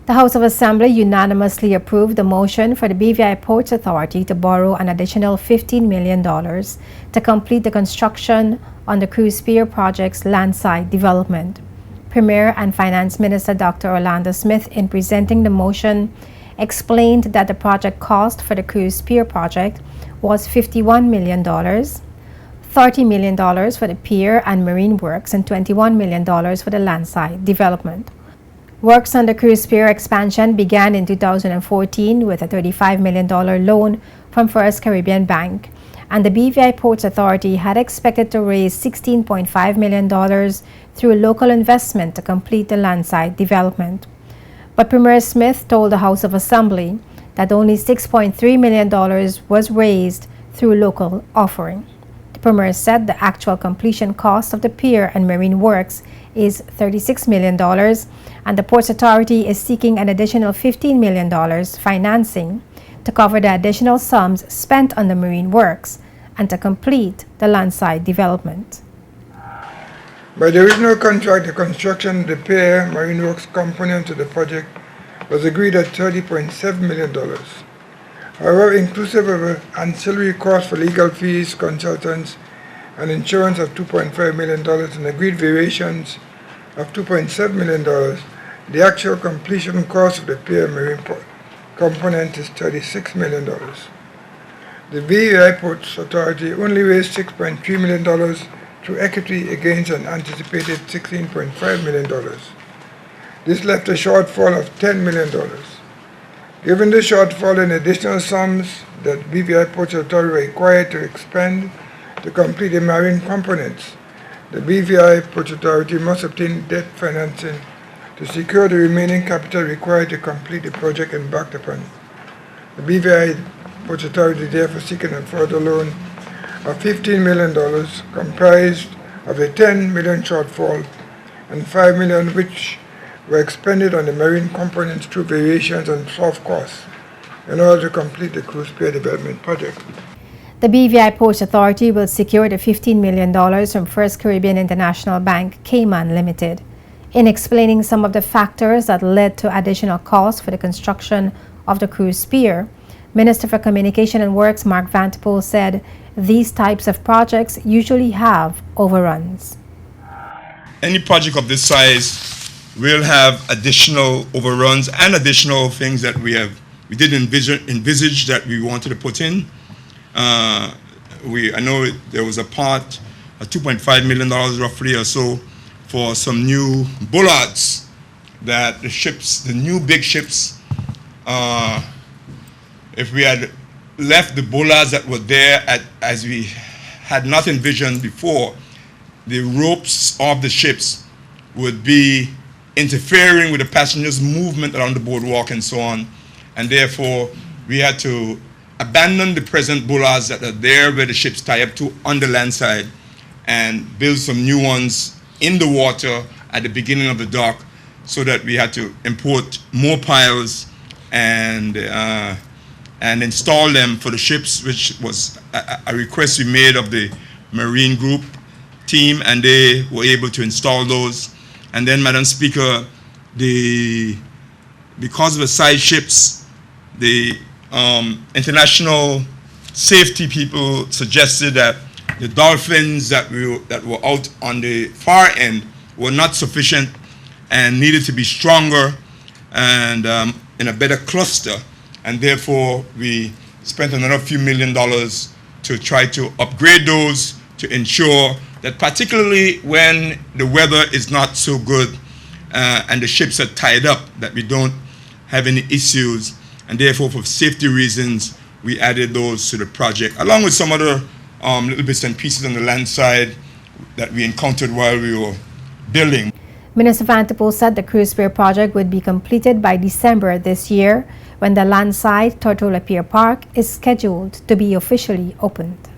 The House of Assembly unanimously approved the motion for the BVI Ports Authority to borrow an additional $15 million to complete the construction on the Cruise Pier project's landside development. Premier and Finance Minister Dr. Orlando Smith, in presenting the motion, explained that the project cost for the Cruise Pier project was $51 million, $30 million for the pier and marine works, and $21 million for the landside development. Works on the Cruise Pier expansion began in 2014 with a $35 million loan from First Caribbean Bank, and the BVI Ports Authority had expected to raise $16.5 million through local investment to complete the landside development. But Premier Smith told the House of Assembly that only $6.3 million was raised through local offering. The Premier said the actual completion cost of the pier and marine works is $36 million, and the Ports Authority is seeking an additional $15 million financing to cover the additional sums spent on the marine works and to complete the landside development. By the original contract, the construction of the pier marine works component of the project was agreed at $30.7 million. However, inclusive of ancillary costs for legal fees, consultants, and insurance of $2.5 million and agreed variations of $2.7 million, the actual completion cost of the pier marine component is $36 million. The BVI Ports Authority only raised $6.3 million through equity against an anticipated $16.5 million. This left a shortfall of $10 million. Given the shortfall and additional sums that BVI Ports Authority required to expend to complete the marine components, the BVI Ports Authority must obtain debt financing to secure the remaining capital required to complete the project embarked upon. The BVI Ports Authority therefore seeking a further loan of $15 million, comprised of a $10 million shortfall and $5 million which were expended on the marine components through variations and soft costs in order to complete the Cruise Pier development project. The BVI Ports Authority will secure the $15 million from First Caribbean International Bank, Cayman Limited. In explaining some of the factors that led to additional costs for the construction of the Cruise Pier, Minister for Communication and Works Mark Vanterpool said these types of projects usually have overruns. Any project of this size will have additional overruns and additional things that we didn't envisage that we wanted to put in. I know there was a part, $2.5 million roughly or so, for some new bollards that the new big ships, if we had left the bollards that were there as we had not envisioned before, the ropes of the ships would be interfering with the passengers' movement around the boardwalk and so on, and therefore we had to abandon the present bollards that are there where the ships tie up to on the land side and build some new ones in the water at the beginning of the dock, so that we had to import more piles and install them for the ships, which was a request we made of the Marine Group team, and they were able to install those. And then, Madam Speaker, because of the size ships, the international safety people suggested that the dolphins that were out on the far end were not sufficient and needed to be stronger and in a better cluster. And therefore, we spent another few $1 million to try to upgrade those to ensure that, particularly when the weather is not so good and the ships are tied up, that we don't have any issues. And therefore, for safety reasons, we added those to the project, along with some other little bits and pieces on the land side that we encountered while we were building. Minister Vanterpool said the Cruise Pier project would be completed by December this year, when the landside Tortola Pier Park is scheduled to be officially opened.